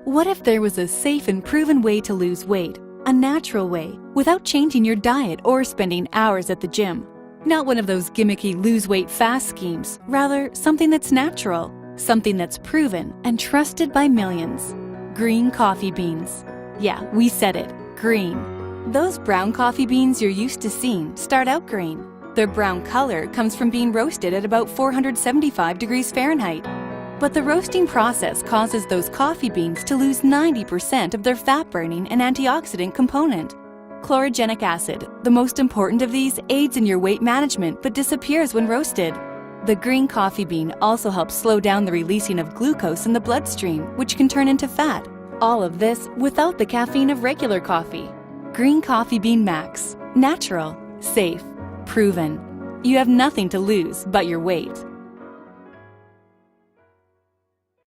What if there was a safe and proven way to lose weight, a natural way, without changing your diet or spending hours at the gym? Not one of those gimmicky lose weight fast schemes, rather something that's natural, something that's proven and trusted by millions. Green coffee beans. Yeah, we said it, green. Those brown coffee beans you're used to seeing start out green. Their brown color comes from being roasted at about 475 degrees Fahrenheit. But the roasting process causes those coffee beans to lose 90% of their fat-burning and antioxidant component. Chlorogenic acid, the most important of these, aids in your weight management but disappears when roasted. The green coffee bean also helps slow down the releasing of glucose in the bloodstream, which can turn into fat. All of this without the caffeine of regular coffee. Green Coffee Bean Max. Natural, safe, proven. You have nothing to lose but your weight.